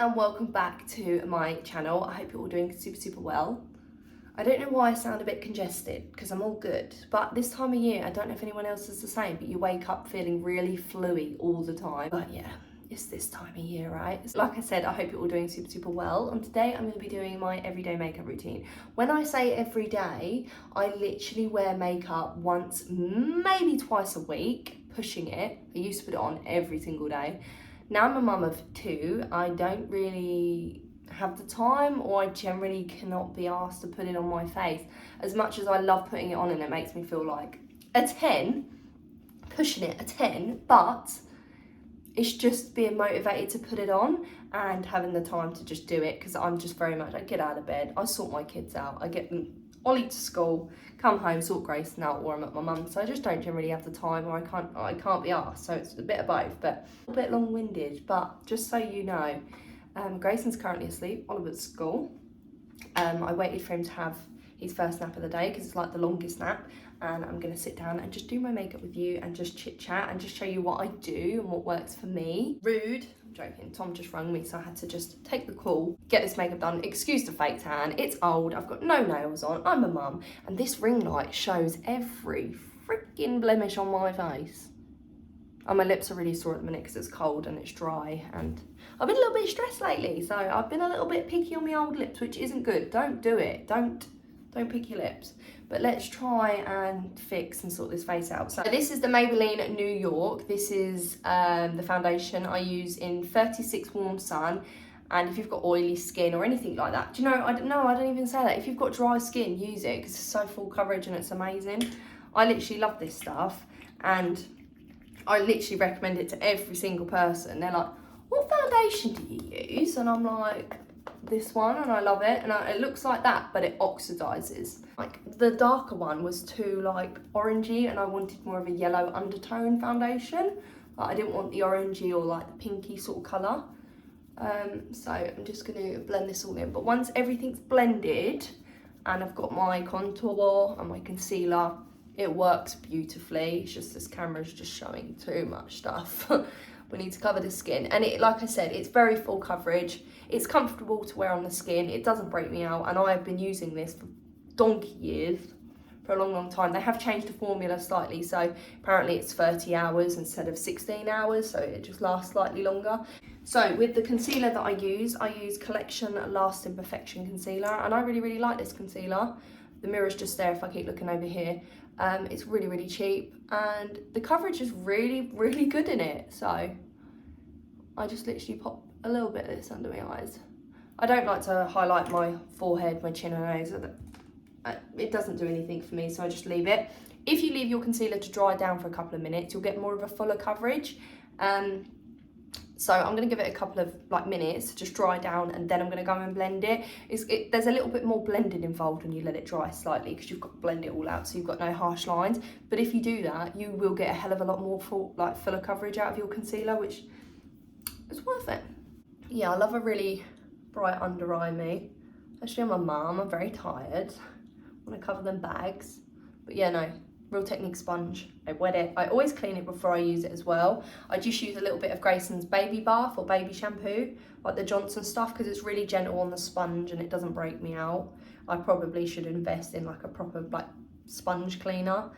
and welcome back to my channel. I hope you're all doing super well. I don't know why I sound a bit congested because I'm all good, but this time of year, I don't know if anyone else is the same, but you wake up feeling really fluey all the time. But yeah, it's this time of year, right? Like I said, I hope you're all doing super well, and today I'm going to be doing my everyday makeup routine. When I say every day, I literally wear makeup once, maybe twice a week, pushing it. I used to put it on every single day. Now I'm a mum of two, I don't really have the time, or I generally cannot be asked to put it on my face. As much as I love putting it on and it makes me feel like a 10, pushing it a 10, but it's just being motivated to put it on and having the time to just do it, because I'm just very much, I get out of bed, I sort my kids out, I get them Ollie to school, come home, sort Grayson out, or I'm at my mum's, so I just don't generally have the time, or I can't be asked, so it's a bit of both, but a bit long-winded. But just so you know, Grayson's currently asleep, Oliver's at school. I waited for him to have his first nap of the day because it's like the longest nap, and I'm going to sit down and just do my makeup with you and just chit chat and just show you what I do and what works for me. Rude. I'm joking. Tom just rang me, so I had to just take the call, get this makeup done. Excuse the fake tan. It's old. I've got no nails on. I'm a mum, and this ring light shows every freaking blemish on my face. And my lips are really sore at the minute because it's cold and it's dry, and I've been a little bit stressed lately, so I've been a little bit picky on my old lips, which isn't good. Don't do it. Don't pick your lips. But let's try and fix and sort this face out. So this is the Maybelline New York. This is the foundation I use in 36 Warm Sun. And if you've got oily skin or anything like that, do you know, I don't even say that. If you've got dry skin, use it because it's so full coverage and it's amazing. I literally love this stuff, and I literally recommend it to every single person. They're like, what foundation do you use? And I'm like, this one, and I love it. And it looks like that, but it oxidizes. Like the darker one was too like orangey, and I wanted more of a yellow undertone foundation. Like, I didn't want the orangey or like the pinky sort of colour. So I'm just gonna blend this all in. But once everything's blended and I've got my contour and my concealer, it works beautifully. It's just this camera's just showing too much stuff. We need to cover the skin, and it, like I said, it's very full coverage. It's comfortable to wear on the skin. It doesn't break me out, and I have been using this for donkey years, for a long time. They have changed the formula slightly, so apparently it's 30 hours instead of 16 hours, so it just lasts slightly longer. So with the concealer that I use Collection Lasting Perfection Concealer, and I really like this concealer. The mirror's just there if I keep looking over here. It's really cheap, and the coverage is really good in it. So I just literally pop a little bit of this under my eyes. I don't like to highlight my forehead, my chin and nose. It doesn't do anything for me, so I just leave it. If you leave your concealer to dry down for a couple of minutes, you'll get more of a fuller coverage. So I'm going to give it a couple of minutes to just dry down, and then I'm going to go and blend it. There's a little bit more blending involved when you let it dry slightly, because you've got to blend it all out so you've got no harsh lines. But if you do that, you will get a hell of a lot more fuller coverage out of your concealer, which is worth it. Yeah, I love a really bright under eye, me. Especially on my mum, I'm very tired. I want to cover them bags. But yeah, no. Real Technique sponge. I wet it. I always clean it before I use it as well. I just use a little bit of Grayson's baby bath or baby shampoo, like the Johnson stuff, because it's really gentle on the sponge and it doesn't break me out. I probably should invest in like a proper sponge cleaner,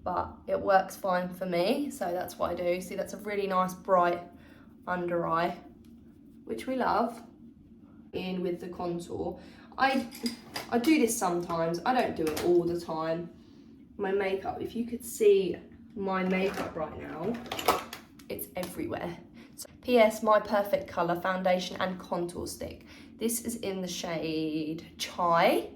but it works fine for me, so that's what I do. See, that's a really nice bright under eye, which we love. In with the contour. I do this sometimes. I don't do it all the time. My makeup, if you could see my makeup right now, it's everywhere. So, PS, My Perfect Colour foundation and contour stick. This is in the shade Chai.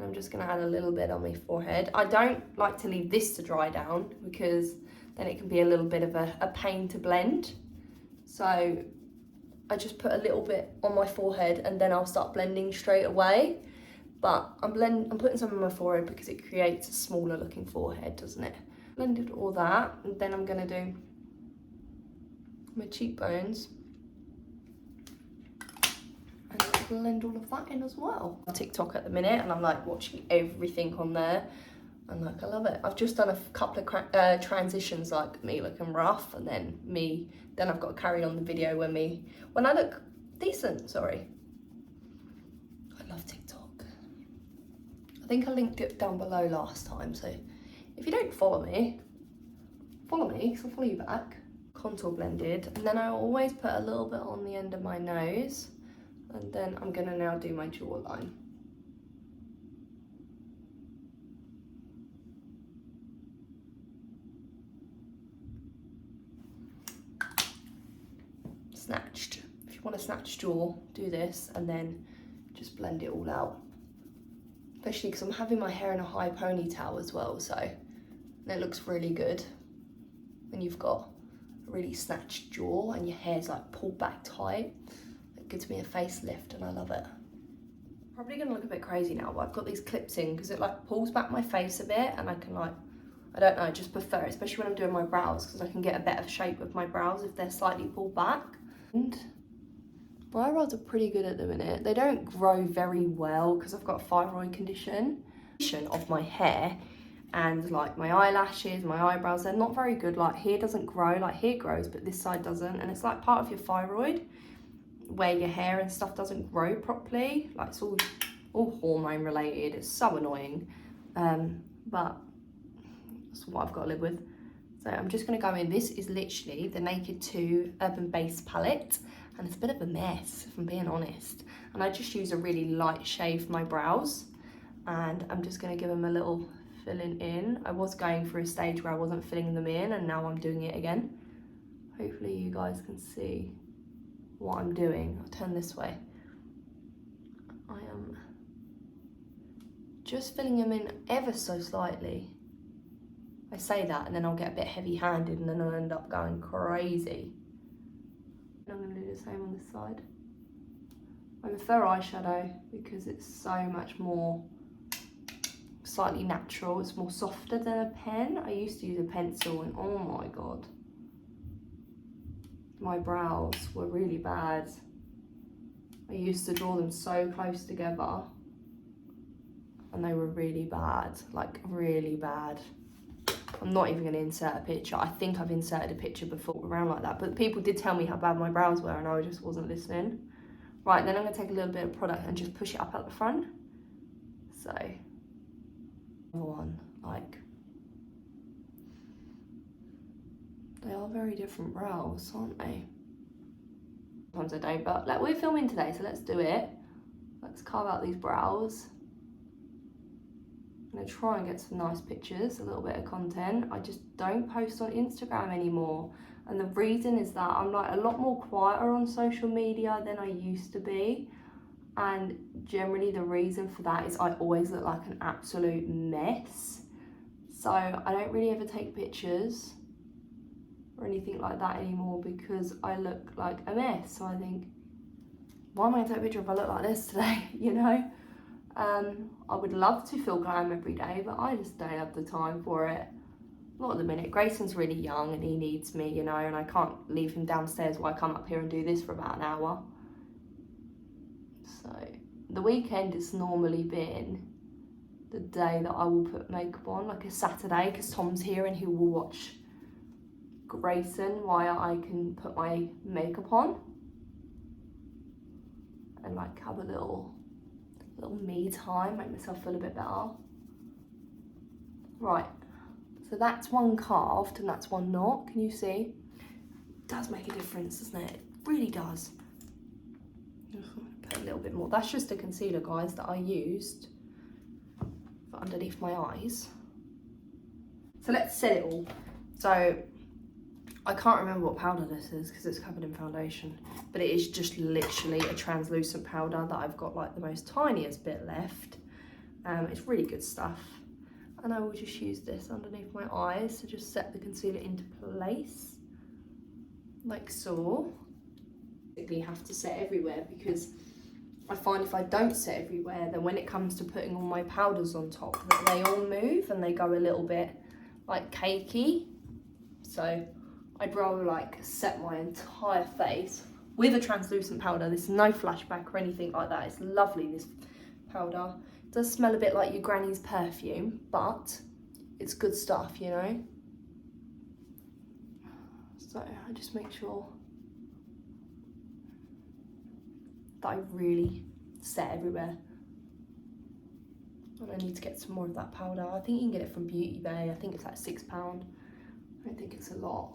I'm just gonna add a little bit on my forehead. I don't like to leave this to dry down, because then it can be a little bit of a pain to blend. So I just put a little bit on my forehead, and then I'll start blending straight away. But I'm putting some on my forehead because it creates a smaller looking forehead, doesn't it? Blended all that, and then I'm gonna do my cheekbones and blend all of that in as well. TikTok at the minute, and I'm watching everything on there, and I love it. I've just done a couple of transitions, like me looking rough, and then I've got to carry on the video when I look decent, sorry. I love TikTok. I think I linked it down below last time, so if you don't follow me, because I'll follow you back. Contour blended, and then I always put a little bit on the end of my nose, and then I'm gonna now do my jawline. Snatched. If you want a snatched jaw, do this, and then just blend it all out. Especially because I'm having my hair in a high ponytail as well, so it looks really good when you've got a really snatched jaw and your hair's like pulled back tight. It gives me a facelift and I love it. Probably gonna look a bit crazy now, but I've got these clips in because it like pulls back my face a bit, and I can like, I don't know, I just prefer it, especially when I'm doing my brows, because I can get a better shape with my brows if they're slightly pulled back. And my eyebrows are pretty good at the minute. They don't grow very well because I've got a thyroid condition of my hair, and like my eyelashes, my eyebrows, they're not very good. Like here doesn't grow, like here grows, but this side doesn't. And it's like part of your thyroid where your hair and stuff doesn't grow properly. Like it's all hormone related. It's so annoying. But that's what I've got to live with. So I'm just going to go in. This is literally the Naked 2 Urban Base palette, and it's a bit of a mess if I'm being honest. And I just use a really light shade for my brows, and I'm just going to give them a little filling in. I was going through a stage where I wasn't filling them in, and now I'm doing it again. Hopefully you guys can see what I'm doing. I'll turn this way. I am just filling them in ever so slightly. I say that and then I'll get a bit heavy-handed and then I'll end up going crazy. I'm going to do the same on this side. I prefer eyeshadow because it's so much more slightly natural. It's more softer than a pen. I used to use a pencil and oh my god, my brows were really bad. I used to draw them so close together and they were really bad, like really bad. I'm not even going to insert a picture. I think I've inserted a picture before around like that, but people did tell me how bad my brows were and I just wasn't listening. Right, then I'm going to take a little bit of product and just push it up at the front. So, one, like, they are very different brows, aren't they? Sometimes I don't, but like, we're filming today, so let's do it. Let's carve out these brows. I'm going to try and get some nice pictures, a little bit of content. I just don't post on Instagram anymore. And the reason is that I'm like a lot more quieter on social media than I used to be. And generally the reason for that is I always look like an absolute mess. So I don't really ever take pictures or anything like that anymore because I look like a mess. So I think, why am I going to take a picture if I look like this today, you know? I would love to feel glam every day, but I just don't have the time for it. Not at the minute. Grayson's really young and he needs me, you know, and I can't leave him downstairs while I come up here and do this for about an hour. So the weekend has normally been the day that I will put makeup on, like a Saturday, because Tom's here and he will watch Grayson while I can put my makeup on and like have a little me time, make myself feel a bit better. Right, so that's one carved and that's one not. Can you see? It does make a difference, doesn't it? It really does. Put a little bit more. That's just a concealer, guys, that I used for underneath my eyes. So let's set it all. So I can't remember what powder this is because it's covered in foundation, but it is just literally a translucent powder that I've got like the most tiniest bit left. It's really good stuff. And I will just use this underneath my eyes to just set the concealer into place, like so. You have to set everywhere because I find if I don't set everywhere, then when it comes to putting all my powders on top, that they all move and they go a little bit like cakey. So I'd rather like set my entire face with a translucent powder. This is no flashback or anything like that. It's lovely, this powder. It does smell a bit like your granny's perfume, but it's good stuff, you know? So I just make sure that I really set everywhere. And I need to get some more of that powder. I think you can get it from Beauty Bay. I think it's like £6. I don't think it's a lot.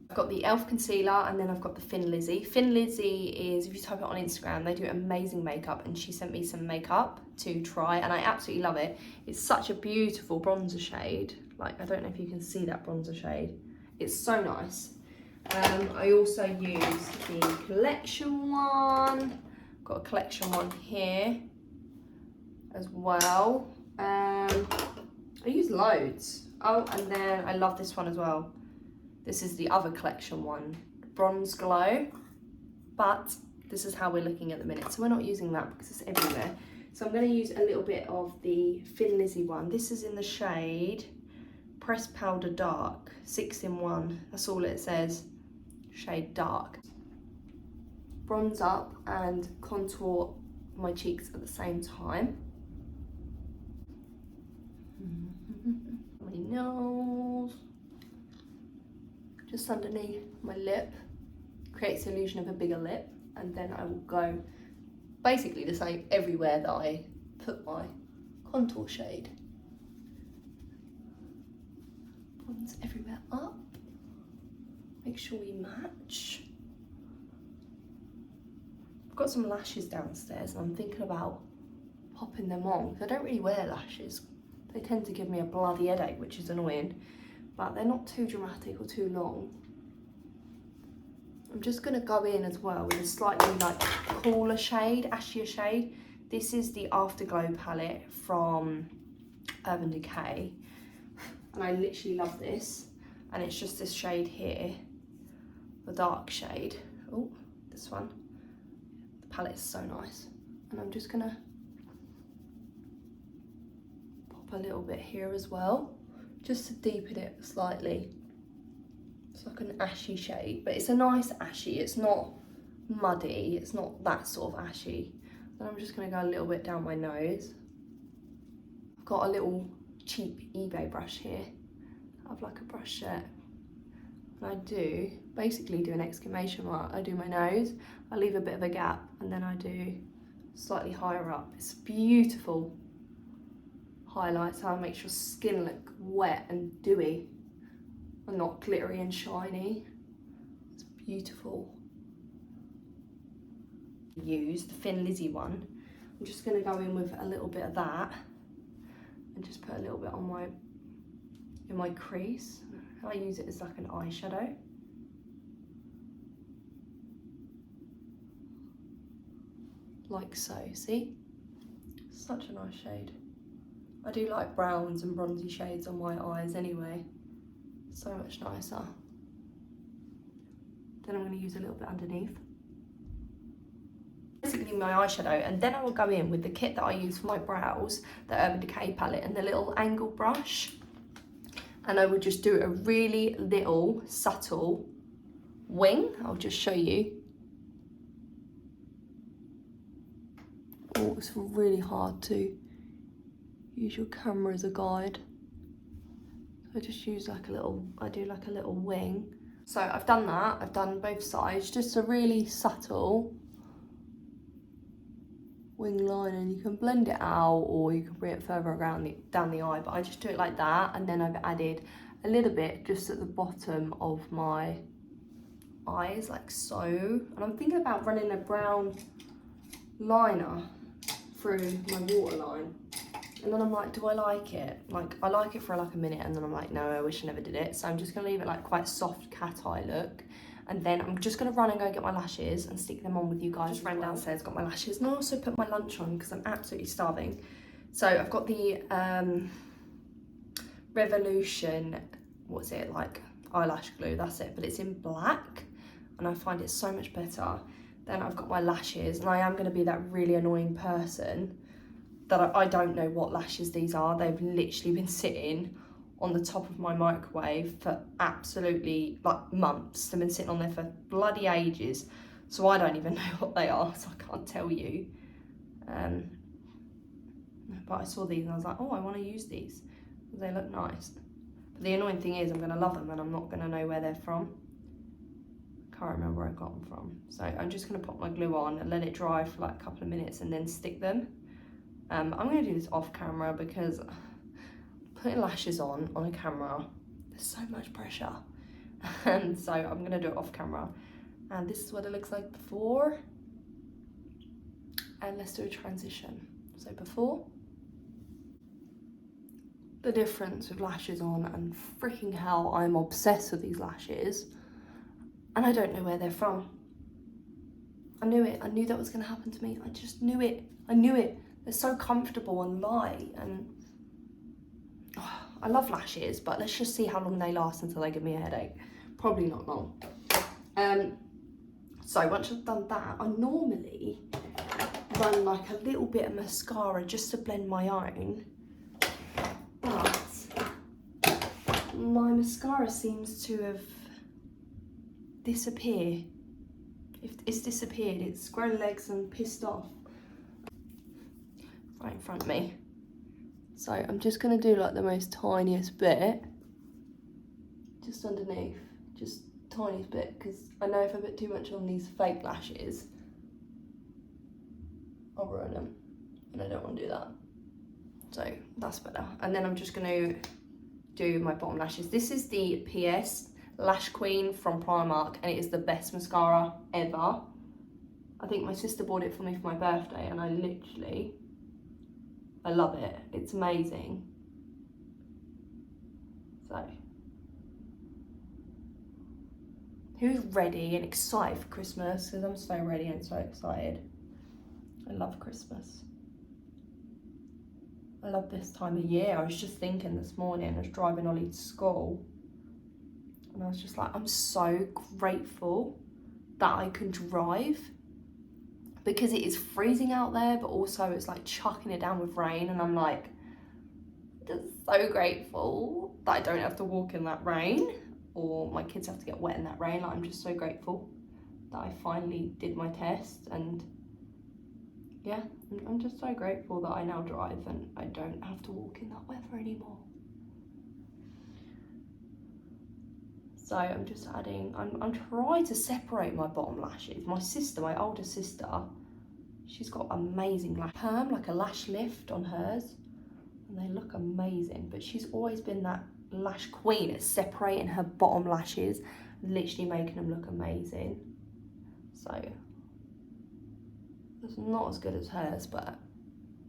I've got the e.l.f. concealer, and then I've got the Thin Lizzy. Thin Lizzy is, if you type it on Instagram, they do amazing makeup, and she sent me some makeup to try, and I absolutely love it. It's such a beautiful bronzer shade. Like, I don't know if you can see that bronzer shade. It's so nice. I also used the collection one. Got a collection one here as well. I use loads. Oh, and then I love this one as well. This is the other collection one, Bronze Glow, but this is how we're looking at the minute. So we're not using that because it's everywhere. So I'm going to use a little bit of the Thin Lizzy one. This is in the shade Pressed Powder Dark, 6-in-1. That's all it says, shade dark. Bronze up and contour my cheeks at the same time. My nose. Just underneath my lip, creates the illusion of a bigger lip, and then I will go basically the same everywhere that I put my contour shade. Bronze everywhere up, make sure we match. I've got some lashes downstairs and I'm thinking about popping them on, because I don't really wear lashes. They tend to give me a bloody headache, which is annoying. But they're not too dramatic or too long. I'm just gonna go in as well with a slightly like cooler shade, ashier shade. This is the Afterglow palette from Urban Decay. And I literally love this. And it's just this shade here, the dark shade. Oh, this one. The palette is so nice. And I'm just gonna pop a little bit here as well, just to deepen it slightly. It's like an ashy shade, but it's a nice ashy. It's not muddy, it's not that sort of ashy. Then I'm just gonna go a little bit down my nose. I've got a little cheap eBay brush here. I have like a brush set. And I do basically do an exclamation mark. I do my nose, I leave a bit of a gap, and then I do slightly higher up. It's beautiful highlights. How it makes your skin look wet and dewy and not glittery and shiny. It's beautiful. Use the Thin Lizzy one. I'm just going to go in with a little bit of that and just put a little bit on my crease. I use it as like an eyeshadow. Like so, see? Such a nice shade. I do like browns and bronzy shades on my eyes anyway. So much nicer. Then I'm going to use a little bit underneath. Basically my eyeshadow, and then I will go in with the kit that I use for my brows, the Urban Decay palette, and the little angle brush. And I would just do a really little subtle wing. I'll just show you. Oh, it's really hard to use your camera as a guide. So I just use like a little, I do like a little wing. So I've done that, I've done both sides, just a really subtle wing line, and you can blend it out or you can bring it further around down the eye, but I just do it like that, and then I've added a little bit just at the bottom of my eyes, like so. And I'm thinking about running a brown liner through my waterline. And then I'm like, do I like it? Like, I like it for like a minute, and then I'm like, no, I wish I never did it. So I'm just gonna leave it like quite soft cat eye look. And then I'm just gonna run and go get my lashes and stick them on with you guys. Just ran downstairs, got my lashes, and I also put my lunch on because I'm absolutely starving. So I've got the Revolution, what's it, like eyelash glue, that's it, but it's in black, and I find it so much better. Then I've got my lashes, and I am gonna be that really annoying person that I don't know what lashes these are. They've literally been sitting on the top of my microwave for absolutely like months. They've been sitting on there for bloody ages. So I don't even know what they are, so I can't tell you. But I saw these and I was like, oh, I want to use these. They look nice. But the annoying thing is I'm going to love them and I'm not going to know where they're from. Can't remember where I got them from. So I'm just going to pop my glue on and let it dry for like a couple of minutes and then stick them. I'm going to do this off camera because putting lashes on a camera, there's so much pressure. And so I'm going to do it off camera. And this is what it looks like before. And let's do a transition. So before, the difference with lashes on, and freaking hell, I'm obsessed with these lashes. And I don't know where they're from. I knew it. I knew that was going to happen to me. I just knew it. I knew it. They're so comfortable and light, and I love lashes, but let's just see how long they last until they give me a headache. Probably not long. So once I've done that, I normally run like a little bit of mascara just to blend my own, but my mascara seems to have disappeared. If it's disappeared, it's grown legs and pissed off. Right in front of me. So I'm just going to do like the most tiniest bit, just underneath, just tiniest bit, because I know if I put too much on these fake lashes, I'll ruin them, and I don't want to do that. So that's better. And then I'm just going to do my bottom lashes. This is the PS Lash Queen from Primark, and it is the best mascara ever. I think my sister bought it for me for my birthday, and I love it. It's amazing. So, who's ready and excited for Christmas? Because I'm so ready and so excited. I love Christmas. I love this time of year. I was just thinking this morning, I was driving Ollie to school, and I was just like, I'm so grateful that I can drive, because it is freezing out there, but also it's like chucking it down with rain, and I'm like, just so grateful that I don't have to walk in that rain, or my kids have to get wet in that rain. Like, I'm just so grateful that I finally did my test, and yeah, I'm just so grateful that I now drive and I don't have to walk in that weather anymore. So I'm just adding, I'm trying to separate my bottom lashes. My sister, my older sister, she's got amazing lash perm, like a lash lift on hers, and they look amazing. But she's always been that lash queen at separating her bottom lashes, literally making them look amazing. So it's not as good as hers, but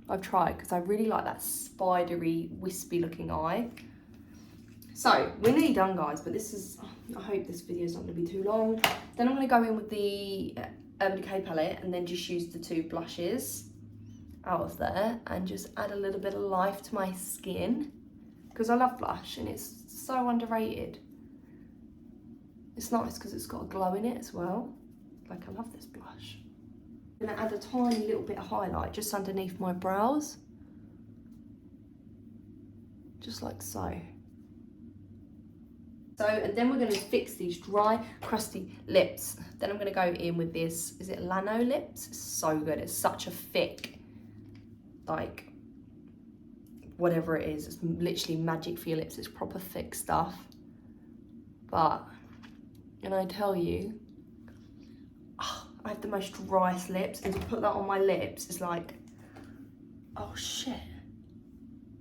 I've tried because I really like that spidery, wispy looking eye. So we're nearly done, guys, but this is, I hope this video is not going to be too long. Then I'm going to go in with the Urban Decay palette and then just use the two blushes out of there and just add a little bit of life to my skin, because I love blush and it's so underrated. It's nice because it's got a glow in it as well. Like, I love this blush. I'm going to add a tiny little bit of highlight just underneath my brows, just like so. So, and then we're going to fix these dry, crusty lips. Then I'm going to go in with this, is it Lano Lips? It's so good. It's such a thick, like, whatever it is. It's literally magic for your lips. It's proper thick stuff. But, and I tell you, I have the most driest lips, and to put that on my lips is like, oh shit.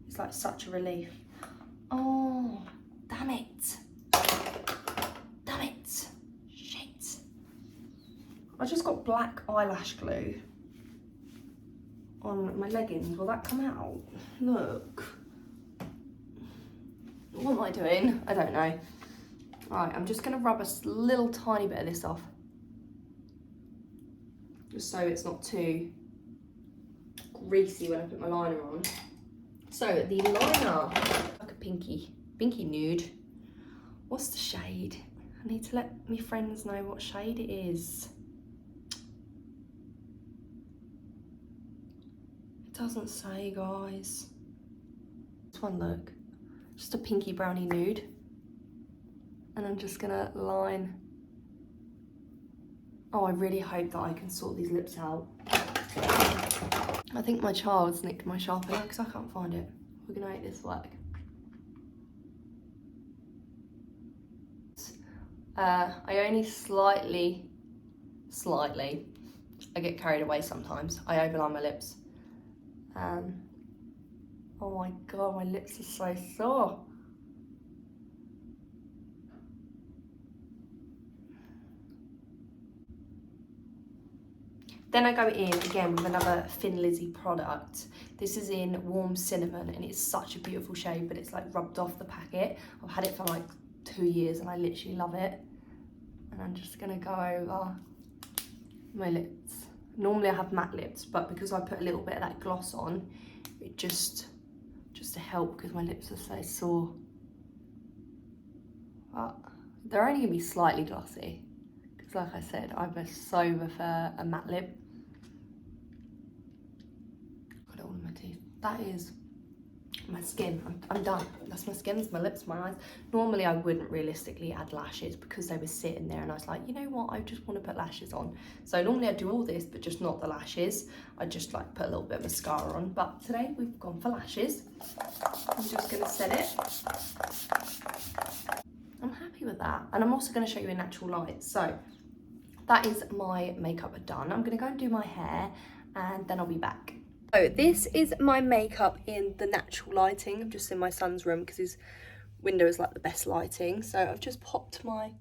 It's like such a relief. Oh, damn it. Damn it. Shit. I just got black eyelash glue on my leggings. Will that come out? Look. What am I doing? I don't know. Right, I'm just gonna rub a little tiny bit of this off, just so it's not too greasy when I put my liner on. So the liner, like a pinky nude. What's the shade? I need to let my friends know what shade it is. It doesn't say, guys. This one, look, just a pinky brownie nude. And I'm just gonna line. Oh, I really hope that I can sort these lips out. I think my child's nicked my sharpener because I can't find it. We're gonna make this work. I only slightly, I get carried away sometimes. I overline my lips. Oh my god, my lips are so sore. Then I go in again with another Thin Lizzy product. This is in Warm Cinnamon and it's such a beautiful shade, but it's like rubbed off the packet. I've had it for like 2 years and I literally love it. And I'm just gonna go over my lips. Normally I have matte lips, but because I put a little bit of that gloss on, it just to help because my lips are so sore. But they're only gonna be slightly glossy. Because like I said, I so prefer a matte lip. Got it all in my teeth. That is my skin. I'm done. That's my skin, that's my lips, my eyes. Normally I wouldn't realistically add lashes because they were sitting there and I was like, you know what, I just want to put lashes on. So normally I do all this, but just not the lashes. I just like put a little bit of mascara on. But today we've gone for lashes. I'm just gonna set it. I'm happy with that. And I'm also gonna show you a natural light. So that is my makeup done. I'm gonna go and do my hair and then I'll be back. So this is my makeup in the natural lighting. I'm just in my son's room because his window is like the best lighting. So I've just popped my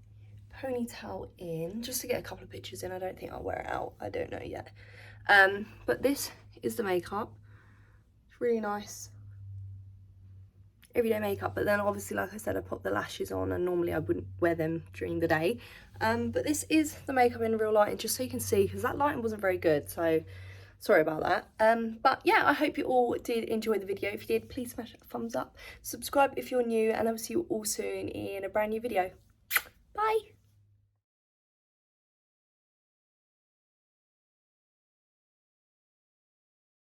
ponytail in just to get a couple of pictures in. I don't think I'll wear it out. I don't know yet. But this is the makeup. It's really nice. Everyday makeup, but then obviously, like I said, I pop the lashes on and normally I wouldn't wear them during the day. But this is the makeup in real lighting, just so you can see, because that lighting wasn't very good, so sorry about that. But yeah, I hope you all did enjoy the video. If you did, please smash a thumbs up, subscribe if you're new, and I will see you all soon in a brand new video. Bye!